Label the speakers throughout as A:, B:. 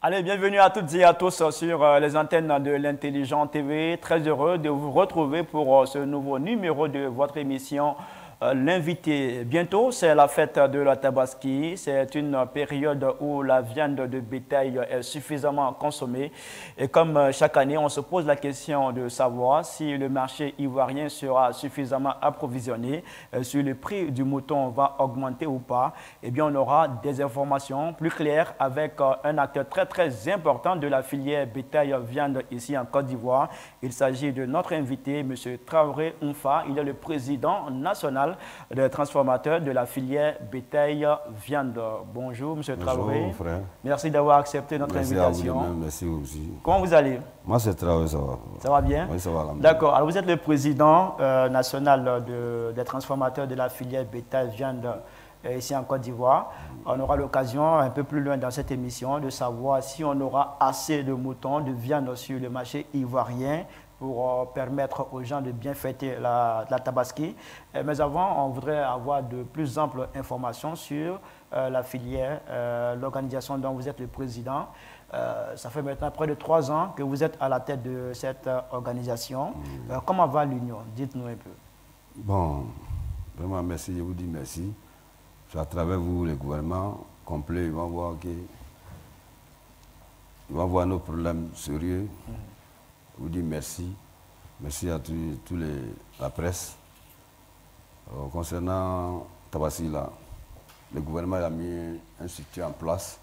A: Allez, bienvenue à toutes et à tous sur les antennes de l'Intelligent TV. Très heureux de vous retrouver pour ce nouveau numéro de votre émission L'invité. Bientôt, c'est la fête de la Tabaski. C'est une période où la viande de bétail est suffisamment consommée. Et comme chaque année, on se pose la question de savoir si le marché ivoirien sera suffisamment approvisionné, si le prix du mouton va augmenter ou pas. Eh bien, on aura des informations plus claires avec un acteur très important de la filière bétail-viande ici en Côte d'Ivoire. Il s'agit de notre invité, M. Traoré Onfa. Il est le président national des transformateurs de la filière bétail-viande. Bonjour, M. Traoré.
B: Bonjour, frère.
A: Merci d'avoir accepté notre invitation.
B: À vous de même, merci aussi.
A: Comment vous allez?
B: Moi, c'est Traoré, ça va.
A: Ça va bien?
B: Oui, ça va.
A: D'accord. Alors, vous êtes le président national des transformateurs de la filière bétail-viande ici en Côte d'Ivoire. On aura l'occasion, un peu plus loin dans cette émission, de savoir si on aura assez de moutons, de viande sur le marché ivoirien pour permettre aux gens de bien fêter la Tabaski. Mais avant, on voudrait avoir de plus amples informations sur la filière, l'organisation dont vous êtes le président. Ça fait maintenant près de 3 ans que vous êtes à la tête de cette organisation. Comment va l'Union? Dites-nous un peu.
B: Bon, vraiment merci, je vous dis merci. À travers vous, le gouvernement complet, ils vont voir nos problèmes sérieux. Je vous dis merci. Merci à la presse. Concernant Tabaski, là, le gouvernement a mis un structure en place.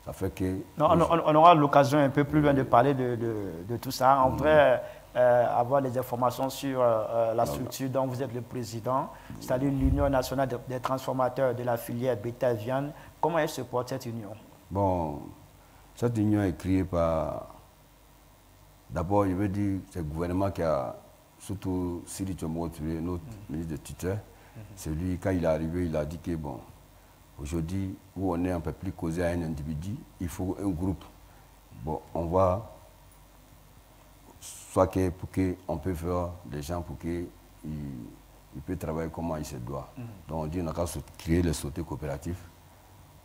B: Ça fait que...
A: Non, on aura l'occasion un peu plus loin de parler de tout ça. On voudrait avoir des informations sur la structure dont vous êtes le président, c'est-à-dire l'Union nationale des transformateurs de la filière bétail-viande. Comment elle se porte, cette union?
B: Bon, cette union est créée par... D'abord, je veux dire, c'est le gouvernement qui a, surtout Siri Tchomo, notre ministre de tutelle. C'est lui, quand il est arrivé, il a dit que, bon, aujourd'hui, où on est un peu plus causé à un individu, il faut un groupe. Bon, on va, soit que pour qu'on peut faire des gens pour qu'il peut travailler comme il se doit. Donc, on dit qu'on a qu'à créer le sauté coopératif.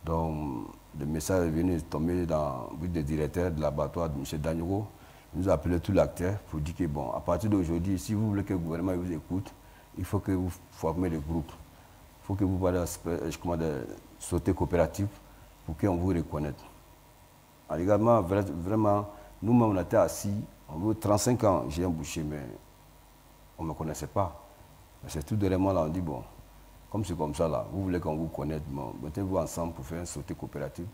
B: Donc, le message est venu tomber dans le but des directeurs de l'abattoir de M. Dagnogo. Il nous a appelé tous les acteurs pour dire que, bon, à partir d'aujourd'hui, si vous voulez que le gouvernement vous écoute, il faut que vous formez des groupes. Il faut que vous parlez de sauter coopératif pour qu'on vous reconnaisse. Alors, également, vraiment, nous-mêmes, on était assis, on a 35 ans, j'ai un boucher, mais on ne me connaissait pas. Mais c'est tout dernièrement là, on dit, bon, comme c'est comme ça là, vous voulez qu'on vous connaisse, bon, mettez-vous ensemble pour faire un sauté coopératif.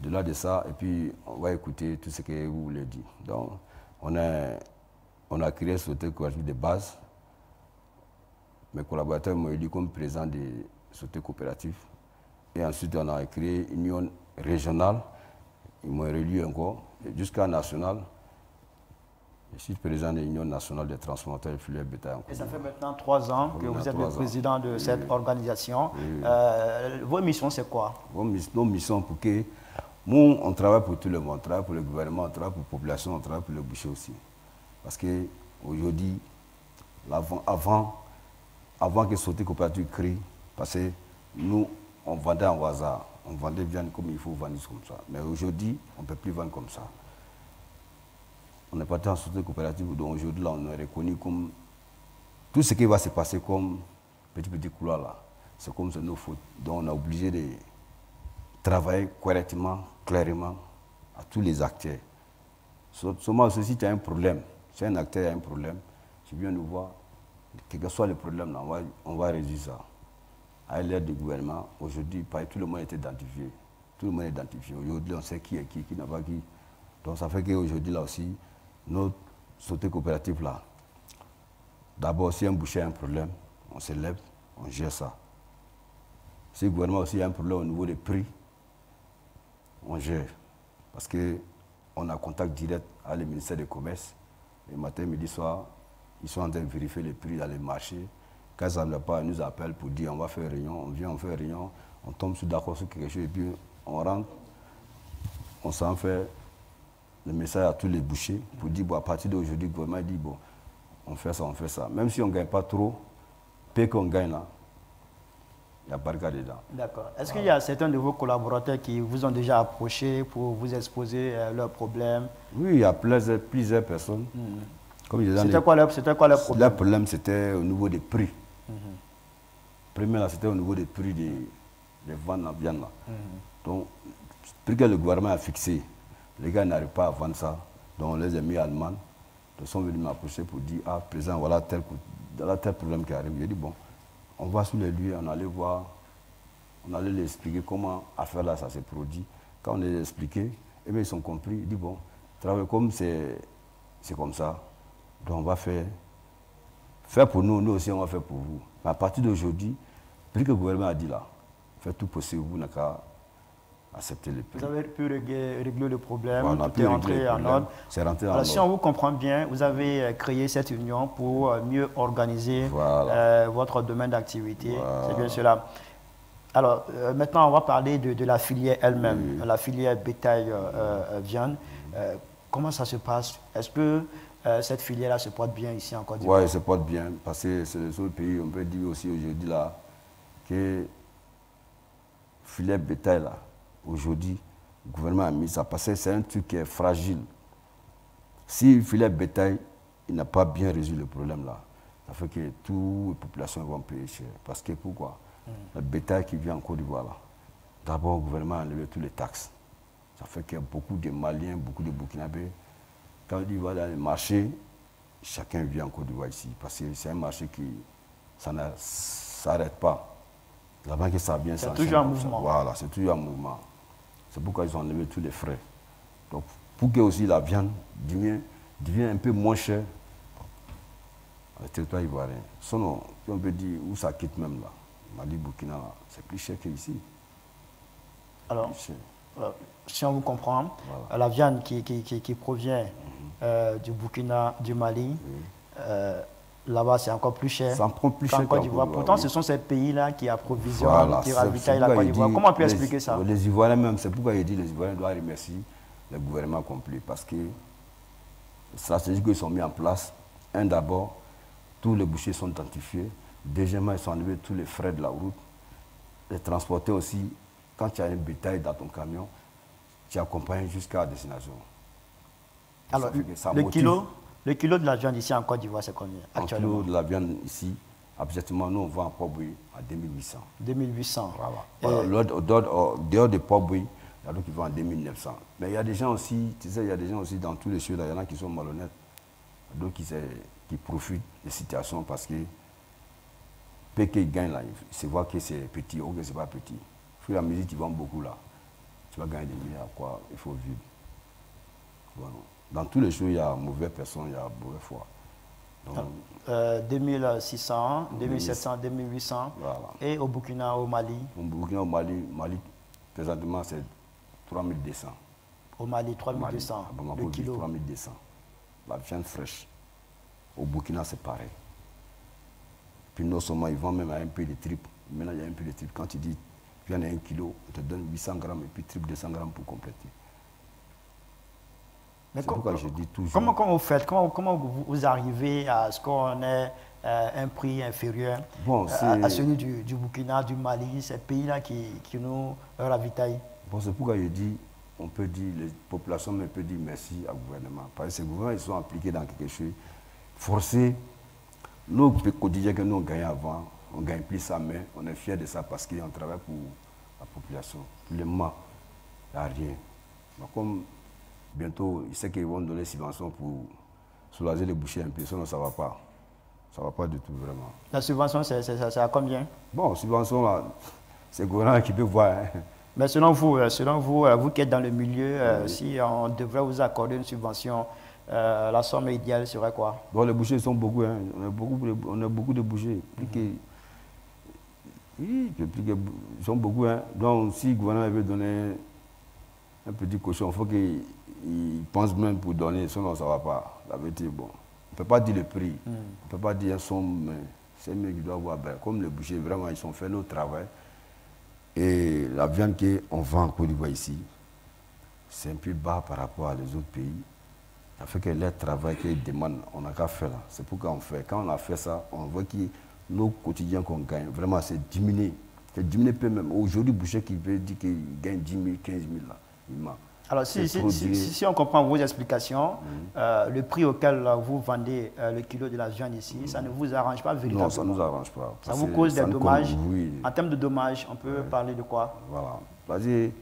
B: De là de ça, et puis on va écouter tout ce que vous voulez dire. Donc, on a créé ce sauté coopératif de base. Mes collaborateurs m'ont élu comme président de sauté coopératif. Et ensuite, on a créé une union régionale. Ils m'ont élu encore, jusqu'à national. Je suis président de l'Union nationale des transformateurs de filière bétail.
A: Et ça fait maintenant 3 ans que vous êtes le président de cette organisation. Vos missions, c'est quoi?
B: Nos missions, pour que nous, on travaille pour tout le monde, on travaille pour le gouvernement, on travaille pour la population, on travaille pour le boucher aussi. Parce qu'aujourd'hui, avant que Sauté Coopérative crée, parce que nous, on vendait en hasard, on vendait viande comme il faut vendre comme ça. Mais aujourd'hui, on ne peut plus vendre comme ça. On est parti en Sauté Coopérative, donc aujourd'hui, là, on est reconnu comme tout ce qui va se passer comme petit couloir là. C'est comme c'est nos fautes. Donc on est obligé de travailler correctement, clairement, à tous les acteurs. Seulement, si tu as un problème, si un acteur a un problème, tu viens nous voir, quel que soit le problème, là, on va résoudre ça. À l'aide du gouvernement, aujourd'hui, tout le monde est identifié. Tout le monde est identifié. Aujourd'hui, on sait qui est qui n'a pas qui. Donc ça fait qu'aujourd'hui, là aussi, notre sauté coopératif, là, d'abord, si un boucher a un problème, on se lève, on gère ça. Si le gouvernement aussi a un problème au niveau des prix, on gère. Parce qu'on a contact direct avec le ministère du Commerce. Le matin, midi, soir, ils sont en train de vérifier les prix dans les marchés. Quand ça ne va pas, ils nous appellent pour dire on va faire réunion, on vient, on fait réunion, on tombe d'accord sur quelque chose et puis on rentre, on s'en fait le message à tous les bouchers pour dire bon, à partir d'aujourd'hui, le gouvernement dit bon, on fait ça, on fait ça. Même si on ne gagne pas trop, peu qu'on gagne là, Il y a Barca dedans.
A: D'accord. Est-ce qu'il y a certains de vos collaborateurs qui vous ont déjà approché pour vous exposer leurs problèmes?
B: Oui, il y a plusieurs personnes.
A: C'était quoi leur problème?
B: Leur problème, c'était au niveau des prix. Premièrement, c'était au niveau des prix des ventes de la viande. Donc, le prix que le gouvernement a fixé, les gars n'arrivent pas à vendre ça. Donc, on les a mis à demande. Ils sont venus m'approcher pour dire, ah, président, voilà tel problème qui arrive. J'ai dit, bon, on va sur les lieux, on allait voir, on allait leur expliquer comment affaire là, ça s'est produit. Quand on les a expliqué, eh bien, ils ont compris. Ils disent, bon, travailler comme c'est comme ça. Donc, on va faire pour nous, nous aussi, on va faire pour vous. Mais à partir d'aujourd'hui, le prix que le gouvernement a dit là, faites tout possible, vous n'avez qu'à accepter le prix.
A: Vous avez pu régler le problème,
B: voilà,
A: tout est rentré en ordre.
B: C'est rentré en
A: Alors,
B: ordre.
A: si on vous comprend bien, vous avez créé cette union pour mieux organiser votre domaine d'activité.
B: Voilà.
A: C'est bien cela. Alors, maintenant, on va parler de la filière elle-même, la filière bétail-viande. Comment ça se passe? Est-ce que cette filière-là se porte bien ici en Côte d'Ivoire?
B: Oui, elle se porte bien, parce que c'est le seul pays, on peut dire aussi aujourd'hui là, que filière bétail là, aujourd'hui, le gouvernement a mis ça, parce que c'est un truc qui est fragile. Si filière bétail, il n'a pas bien résolu le problème là, ça fait que toutes les populations vont payer cher. Parce que pourquoi? Le bétail qui vient en Côte d'Ivoire là, d'abord le gouvernement a enlevé toutes les taxes. Ça fait qu'il y a beaucoup de Maliens, beaucoup de Burkinabés. Quand il va dans les marchés, chacun vient en Côte d'Ivoire ici, parce que c'est un marché qui ça ne s'arrête pas. Là-bas que ça vient,
A: c'est toujours un mouvement.
B: Voilà, c'est toujours un mouvement. C'est pourquoi ils ont enlevé tous les frais. Donc, pour que aussi la viande devient un peu moins chère, le territoire ivoirien. Sinon, on peut dire où ça quitte même là. Mali, Burkina, c'est plus cher qu'ici.
A: Alors, si on vous comprend, la viande qui provient du Burkina, du Mali, là-bas c'est encore plus cher qu'en Côte d'Ivoire. Pourtant, ce sont ces pays-là qui approvisionnent, qui ravitaillent la Côte d'Ivoire. Comment on peut expliquer ça?
B: Les Ivoiriens même, c'est pourquoi il dit que les Ivoiriens doivent remercier le gouvernement complet. Parce que les stratégies qu'ils sont mis en place, d'abord, tous les bouchers sont identifiés. Deuxièmement, ils sont enlevés tous les frais de la route. Les transporter aussi, quand tu as un bétail dans ton camion, tu accompagnes jusqu'à la destination.
A: Alors, le kilo de la viande ici en Côte d'Ivoire, c'est combien actuellement?
B: Un kilo de la viande ici, absolument, nous on vend en Port-Bouilly à 2800.
A: 2800.
B: Voilà. Dehors de Port-Bouilly, il y a d'autres qui vendent à 2900. Mais il y a des gens aussi, tu sais, il y a des gens aussi dans tous les cieux, il y en a qui sont malhonnêtes, d'autres qui profitent des situations parce que peu qu'ils gagnent là, ils se voient que c'est petit ou que c'est pas petit. Au fur et à mesure, tu vends beaucoup là. Tu vas gagner des milliards, quoi, il faut vivre. Voilà. Dans tous les jours, il y a mauvaise personne, il y a mauvaise foi. Donc,
A: 2600, 2700, 2800.
B: Voilà.
A: Et au Burkina, au Mali?
B: Au Burkina, au Mali, présentement, c'est 3200.
A: Au Mali, 3200. Le kilo.
B: 3200. La viande fraîche. Au Burkina, c'est pareil. Puis non seulement, ils vendent même à un peu de tripes. Maintenant, il y a un peu de tripes. Quand tu dis, viande à 1 kilo, on te donne 800 grammes et puis triple 200 grammes pour compléter. C'est pourquoi je dis toujours.
A: Comment vous faites? Comment vous arrivez à ce qu'on ait un prix inférieur à celui du Burkina, du Mali, ces pays-là qui nous ravitaillent?
B: Bon, c'est pourquoi je dis, on peut dire, les populations peuvent dire merci au gouvernement. Parce que ces gouvernements, ils sont impliqués dans quelque chose. Forcés, nos quotidiens que nous gagnons avant, on ne gagne plus ça, mais on est fiers de ça parce qu'on travaille pour la population. Le mois, il n'y a rien. Mais comme bientôt, ils savent qu'ils vont donner des subventions pour soulager les bouchers un peu, sinon ça ne va pas. Ça ne va pas du tout, vraiment.
A: La subvention, c'est à combien?
B: Bon, subvention, là, c'est le gouvernement qui peut voir. Hein.
A: Mais selon vous qui êtes dans le milieu, si on devrait vous accorder une subvention, la somme idéale serait quoi?
B: Bon, les bouchers sont beaucoup, hein. On a beaucoup de bouchers. Ils sont beaucoup. Hein. Donc, si le gouvernement veut donner un petit cochon, il faut qu'il pense même pour donner, sinon ça ne va pas. La vérité, bon. On ne peut pas dire le prix, on ne peut pas dire un somme, mais c'est mieux qu'ils doivent voir. Ben, comme les bouchers, vraiment, ils ont fait notre travail. Et la viande qu'on vend en Côte d'Ivoire ici, c'est un peu bas par rapport à les autres pays. Ça fait que leur travail qu'ils demandent, on n'a qu'à faire là. C'est pourquoi on fait. Quand on a fait ça, on voit que nos quotidiens qu'on gagne, vraiment, c'est diminué. C'est diminué peu même. Aujourd'hui, boucher qui veut dire qu'il gagne 10 000, 15 000 là, il ment.
A: Alors, si on comprend vos explications, le prix auquel vous vendez le kilo de la viande ici, ça ne vous arrange pas véritablement?
B: Non, ça ne nous arrange pas.
A: Ça vous cause des dommages?
B: Oui.
A: En termes de dommages, on peut parler de quoi?
B: Voilà. Vas-y,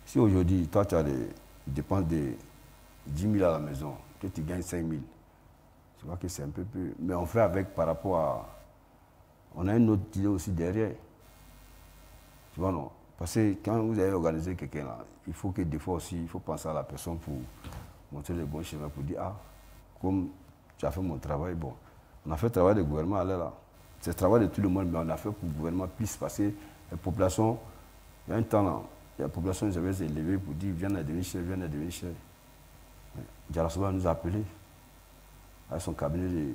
B: si aujourd'hui, toi, tu as des dépenses de 10 000 à la maison, que tu gagnes 5 000, je vois que c'est un peu peu. Mais on fait avec par rapport à... On a une autre idée aussi derrière. Tu vois, non? Parce que quand vous avez organisé quelqu'un là, il faut que des fois aussi, il faut penser à la personne pour montrer le bon chemin, pour dire, ah, comme tu as fait mon travail, bon, on a fait le travail du gouvernement, allez là. C'est le travail de tout le monde, mais on a fait pour le gouvernement plus, parce que la population, il y a un temps là, la population avait élevé pour dire, viens à devenir cher, viens à devenir cher. Diarasoba nous a appelé, avec son cabinet de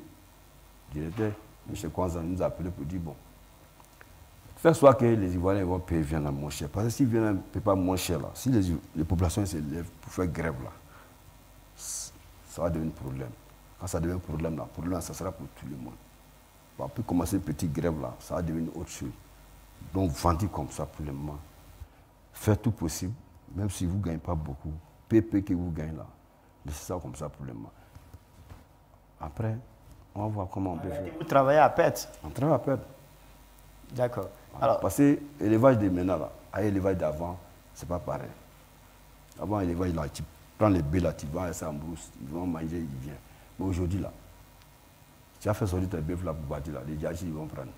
B: directeur, M. Kwanza nous a appelé pour dire, bon, faire soit que les Ivoiriens vont payer viande à moins cher. Parce que si viande ne paye pas moins cher, là, si les populations s'élèvent pour faire grève, là, ça va devenir un problème. Quand ça devient un problème, là, ça sera pour tout le monde. On peut commencer une petite grève, là, ça va devenir autre chose. Donc, vendez comme ça pour le moment. Faites tout possible, même si vous ne gagnez pas beaucoup. PP que vous gagnez là, laissez ça comme ça pour le moment. Après, on va voir comment on peut faire.
A: Vous travaillez à perte?
B: On travaille à perte.
A: D'accord.
B: Alors, parce que l'élevage de maintenant, là, avec l'élevage d'avant, ce n'est pas pareil. Avant, l'élevage, là, tu prends les baies, là, tu vas à ça en brousse, ils vont manger, ils viennent. Mais aujourd'hui, là, tu as fait sortir tes bœufs là pour bâtir, là, les djihadistes, ils vont prendre.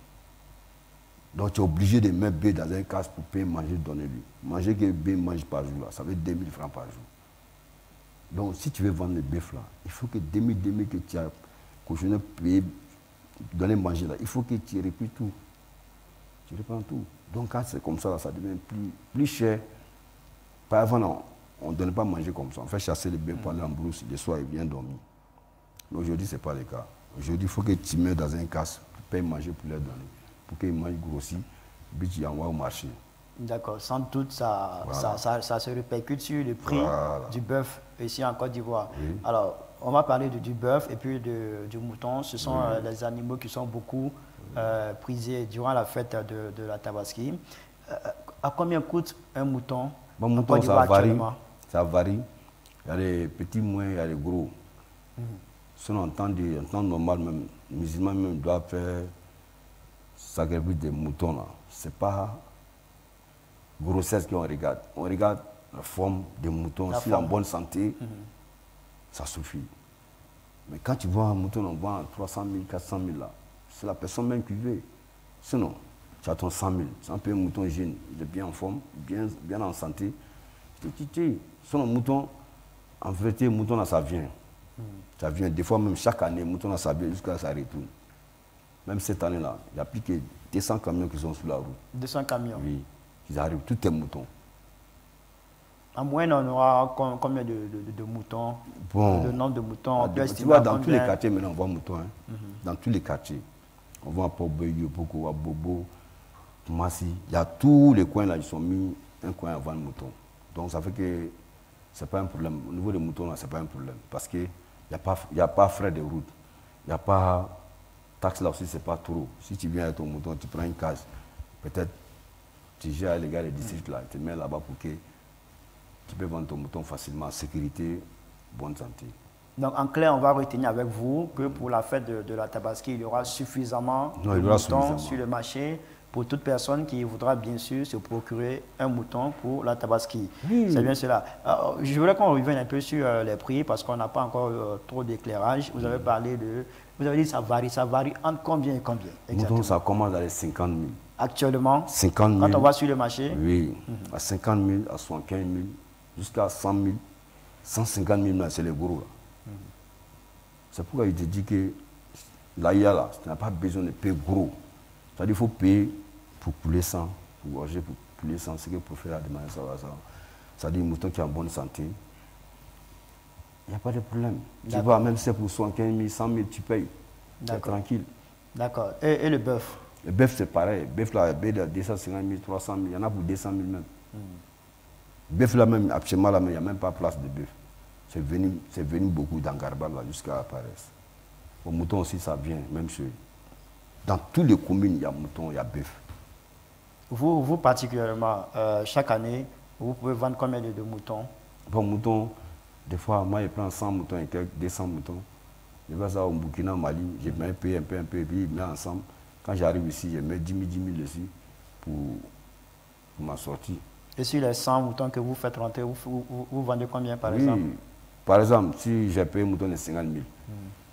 B: Donc, tu es obligé de mettre bœuf dans un casque pour payer, manger, donner lui. Manger que bœuf mange par jour, là, ça veut 2000 francs par jour. Donc, si tu veux vendre les bœufs, là, il faut que 2000 que tu as cochonné, payer, donner manger, là, il faut que tu réplies tout. Tu reprends tout. Donc, quand c'est comme ça, là, ça devient plus cher. Par avant, non, on ne donne pas à manger comme ça. On fait chasser les bœufs pour aller en brousse, le soir, ils viennent dormir. Mais aujourd'hui, ce n'est pas le cas. Aujourd'hui, il faut que tu mettes dans un casque, pour payer manger pour leur donner. Pour qu'ils mangent grossi, puis tu envoies au marché.
A: D'accord. Sans doute, ça se répercute sur le prix du bœuf ici en Côte d'Ivoire. Oui. Alors, on va parler du bœuf et puis du mouton. Ce sont les animaux qui sont beaucoup prisés durant la fête de la Tabaski. À combien coûte un mouton?
B: Bon, mouton, ça varie. Ça varie. Il y a les petits, moins, il y a les gros. Sinon, en temps normal, même, les musulmans même doivent faire sacrifice des moutons. Là. Ce n'est pas grossesse qu'on regarde. On regarde la forme des moutons. Si en bonne santé, ça suffit. Mais quand tu vois un mouton, on vend 300 000, 400 000 là. C'est la personne même qui veut. Sinon, tu as ton 100 000. C'est un peu un mouton jeune. Il est bien en forme, bien en santé. Sinon, mouton, en vérité, mouton, là, ça vient. Ça vient. Des fois, même chaque année, mouton, là, ça vient jusqu'à ça retourne. Même cette année-là, il n'y a plus que 200 camions qui sont sur la route.
A: 200 camions?
B: Oui. Ils arrivent, tout est mouton.
A: En moyenne, on aura combien de moutons?
B: Bon.
A: Le nombre de moutons,
B: tu vois, dans tous les quartiers, maintenant, on voit moutons. Hein. Dans tous les quartiers. On voit Port-Boyo, Boko, Bobo, Massi. Il y a tous les coins là, ils sont mis un coin à vendre mouton. Donc ça fait que ce n'est pas un problème. Au niveau des moutons, là, ce n'est pas un problème. Parce qu'il n'y a pas frais de route. Il n'y a pas taxe là aussi, ce n'est pas trop. Si tu viens avec ton mouton, tu prends une case. Peut-être tu gères les gars des districts là, tu te mets là-bas pour que tu peux vendre ton mouton facilement, sécurité, bonne santé.
A: Donc en clair, on va retenir avec vous que pour la fête de la Tabaski, il y aura suffisamment de moutons sur le marché pour toute personne qui voudra bien sûr se procurer un mouton pour la Tabaski. Oui. C'est bien cela. Alors, je voudrais qu'on revienne un peu sur les prix parce qu'on n'a pas encore trop d'éclairage. Vous avez parlé de... Vous avez dit que ça varie entre combien et combien exactement?
B: Mouton, ça commence à les 50 000.
A: Actuellement?
B: 50 000.
A: Quand on va sur le marché?
B: Oui, à 50 000, à 75 000, jusqu'à 100 000, 150 000, c'est les gros là. C'est pourquoi il te dit que l'AIA, là, tu n'as pas besoin de payer gros. C'est-à-dire qu'il faut payer pour pouler 100, pour gorger pour pouler 100, c'est que pour faire la demande, ça va. C'est-à-dire un mouton qui est en bonne santé, il n'y a pas de problème. Tu vois, même si c'est pour 75 000, 100 000, tu payes. C'est tranquille.
A: D'accord. Et le bœuf?
B: Le bœuf, c'est pareil. Le bœuf, là, il y a 250 000, 300 000, il y en a pour 200 000 même. Le bœuf, là, même, actuellement, là, il n'y a même pas place de bœuf. C'est venu beaucoup dans Garba, là, jusqu'à Paris. Au mouton aussi, ça vient, même chose. Dans toutes les communes, il y a mouton, il y a bœuf.
A: Vous particulièrement, chaque année, vous pouvez vendre combien de moutons?
B: Bon, moutons, des fois, moi, je prends 100 moutons et quelques 200 moutons. Je vais ça au Burkina, au Mali, je mets un peu, et puis je mets ensemble. Quand j'arrive ici, je mets 10 000 dessus pour ma sortie.
A: Et sur les 100 moutons que vous faites rentrer, vous vendez combien par exemple?
B: Par exemple, si j'ai payé un mouton de 50 000,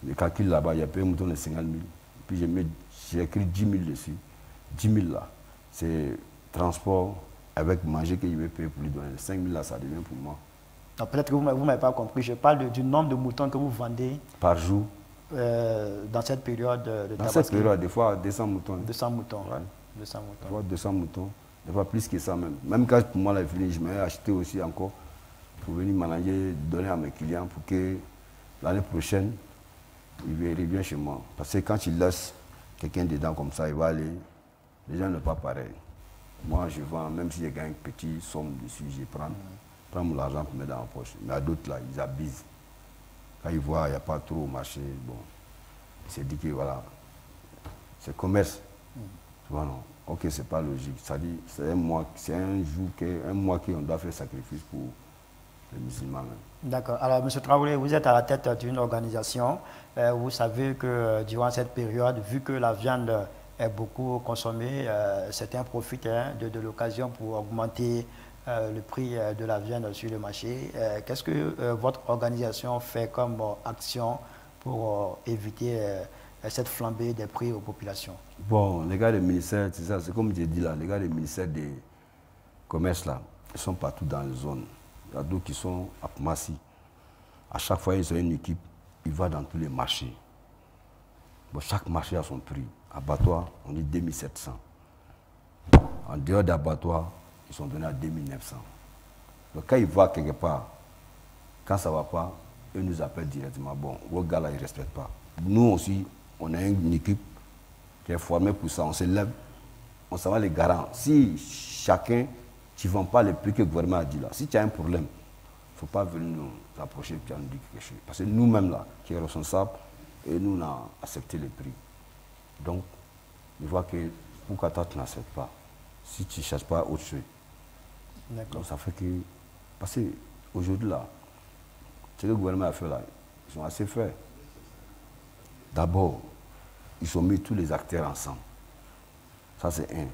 B: je calcule là-bas, j'ai payé un mouton de 50 000, puis j'ai écrit 10 000 dessus. 10 000 là, c'est transport avec manger que je vais payer pour lui donner. 5 000 là, ça devient pour moi.
A: Peut-être que vous ne m'avez pas compris, je parle du nombre de moutons que vous vendez
B: par jour.
A: Dans cette période de
B: Dans cette période, des fois 200 moutons.
A: 200 moutons.
B: Ouais.
A: 200 moutons.
B: Des fois 200 moutons, des fois plus que ça même. Même quand pour moi, la fini, je m'ai acheté aussi encore pour venir manager, donner à mes clients pour que l'année prochaine, il revient chez moi. Parce que quand il laisse quelqu'un dedans comme ça, il va aller. Les gens ne sont pas pareils. Moi, je vends, même si je gagne une petite somme dessus, je prends mon argent pour mettre dans la poche. Mais à d'autres, là, ils abusent. Quand ils voient qu'il n'y a pas trop au marché, bon, ils se disent que voilà, c'est commerce. Tu vois, non? Ok, c'est pas logique. Ça dit, c'est un mois qu'on doit faire sacrifice pour les musulmans même.
A: D'accord. Alors, M. Traoré, vous êtes à la tête d'une organisation. Vous savez que durant cette période, vu que la viande est beaucoup consommée, certains profitent de l'occasion pour augmenter le prix de la viande sur le marché. Qu'est-ce que votre organisation fait comme action pour éviter cette flambée des prix aux populations?
B: Bon, les gars des ministères, c'est ça, c'est comme j'ai dit là, les gars des ministères des commerces là, ils sont partout dans les zones. Il y a d'autres qui sont à Koumassi. À chaque fois, ils ont une équipe, ils vont dans tous les marchés. Bon, chaque marché a son prix. Abattoir, on dit 2700. En dehors d'abattoir, ils sont donnés à 2900. Donc quand ils voient quelque part, quand ça ne va pas, eux nous appellent directement. Bon, vos gars là, ils ne respectent pas. Nous aussi, on a une équipe qui est formée pour ça. On se lève, on s'en va les garants. Si chacun, tu ne vends pas les prix que le gouvernement a dit là, si tu as un problème, il ne faut pas venir nous approcher et nous dire quelque chose. Parce que nous-mêmes là, qui sommes responsables, et nous, on a accepté les prix. Donc, je vois que pourquoi toi tu n'acceptes pas, si tu ne cherches pas autre chose. Donc ça fait que, parce qu'aujourd'hui là, ce que le gouvernement a fait là, ils sont assez faits. D'abord, ils ont mis tous les acteurs ensemble. Ça c'est un.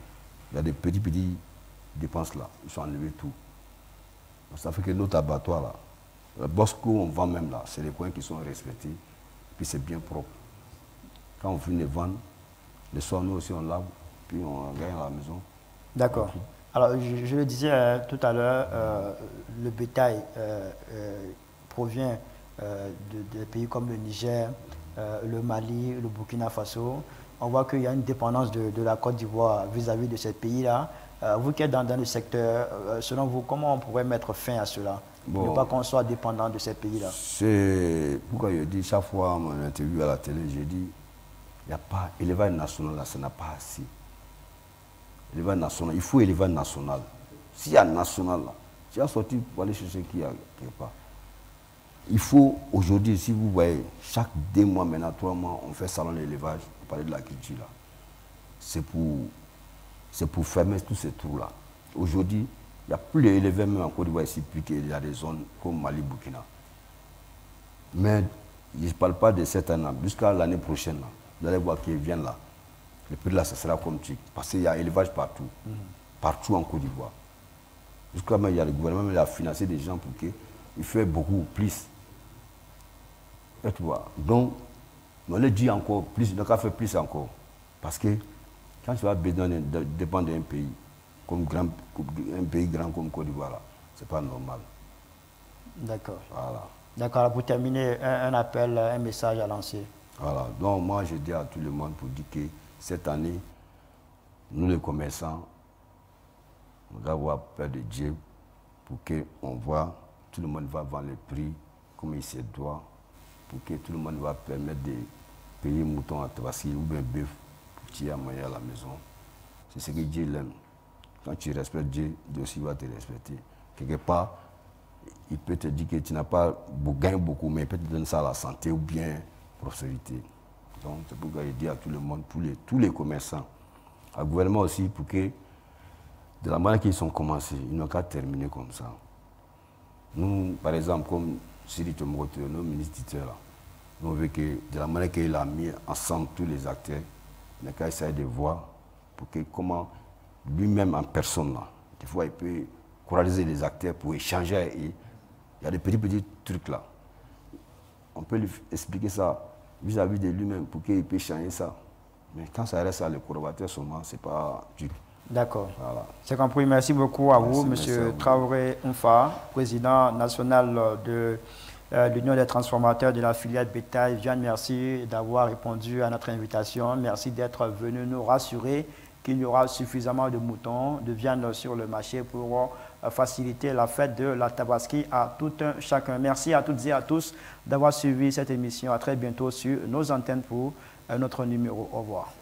B: Il y a des petits dépenses là, ils sont enlevés tout. Donc ça fait que notre abattoir là, le Bosco on vend même là, c'est les coins qui sont respectés, puis c'est bien propre. Quand on finit de vendre, le soir nous aussi on lave, puis on gagne à la maison.
A: D'accord. Alors, je le disais tout à l'heure, le bétail provient de pays comme le Niger, le Mali, le Burkina Faso. On voit qu'il y a une dépendance de la Côte d'Ivoire vis-à-vis de ces pays-là. Vous qui êtes dans le secteur, selon vous, comment on pourrait mettre fin à cela? Bon, ne pas qu'on soit dépendant de ces pays-là.
B: C'est pourquoi je dis, chaque fois à mon interview à la télé, je dis, il n'y a pas, élevage national là, ça n'a pas assez. Élevage national, il faut élevage national. S'il y a national là, tu as sorti pour aller chercher qui a quelque part. Il faut aujourd'hui, si vous voyez, chaque 2 mois, maintenant 3 mois, on fait salon de l'élevage, on parle de l'agriculture là. C'est pour fermer tous ces trous là. Aujourd'hui, il n'y a plus d'éleveurs même en Côte d'Ivoire ici, puis qu'il y a des zones comme Mali, Burkina. Mais je ne parle pas de cette année, jusqu'à l'année prochaine, là, vous allez voir qu'ils viennent là. Le prix là, ce sera comme tu. Parce qu'il y a élevage partout. Partout en Côte d'Ivoire. Jusqu'à maintenant, il y a le gouvernement qui a financé des gens pour qu'ils fassent beaucoup plus. Et tu vois. Donc, on leur dit encore plus, donc on fait plus encore. Parce que quand tu vas dépendre d'un pays, comme un pays grand comme Côte d'Ivoire, ce n'est pas normal.
A: D'accord.
B: Voilà.
A: D'accord. Pour terminer, un appel, un message à lancer.
B: Voilà. Donc, moi, je dis à tout le monde pour dire que cette année, nous les commerçants, on doit avoir peur de Dieu pour qu'on voit, tout le monde va vendre les prix comme il se doit, pour que tout le monde va permettre de payer mouton à Tabaski ou bien bœuf pour tirer à manger à la maison. C'est ce que Dieu l'aime. Quand tu respectes Dieu, Dieu aussi va te respecter. Quelque part, il peut te dire que tu n'as pas gagné beaucoup, mais il peut te donner ça à la santé ou bien prospérité. Donc, c'est pourquoi je dis à tout le monde, tous les commerçants, au gouvernement aussi, pour que de la manière qu'ils ont commencé, ils n'ont qu'à terminer comme ça. Nous, par exemple, comme Siri Tomogoto, nos ministres titulaires, là, nous, on veut que, de la manière qu'il a mis ensemble tous les acteurs, il n'a qu'à essayer de voir pour que comment lui-même en personne, là, des fois, il peut encourager les acteurs pour échanger. Et il y a des petits trucs là. On peut lui expliquer ça vis-à-vis de lui-même pour qu'il puisse changer ça. Mais quand ça reste à les collaborateurs seulement, ce n'est pas dur.
A: D'accord.
B: Voilà.
A: C'est compris. Merci beaucoup à vous, M. Traoré Oumfa, président national de l'Union des transformateurs de la filière bétail. Viande, merci d'avoir répondu à notre invitation. Merci d'être venu nous rassurer qu'il y aura suffisamment de moutons, de viande sur le marché pour faciliter la fête de la Tabaski à tout un chacun. Merci à toutes et à tous d'avoir suivi cette émission. À très bientôt sur nos antennes pour un autre numéro. Au revoir.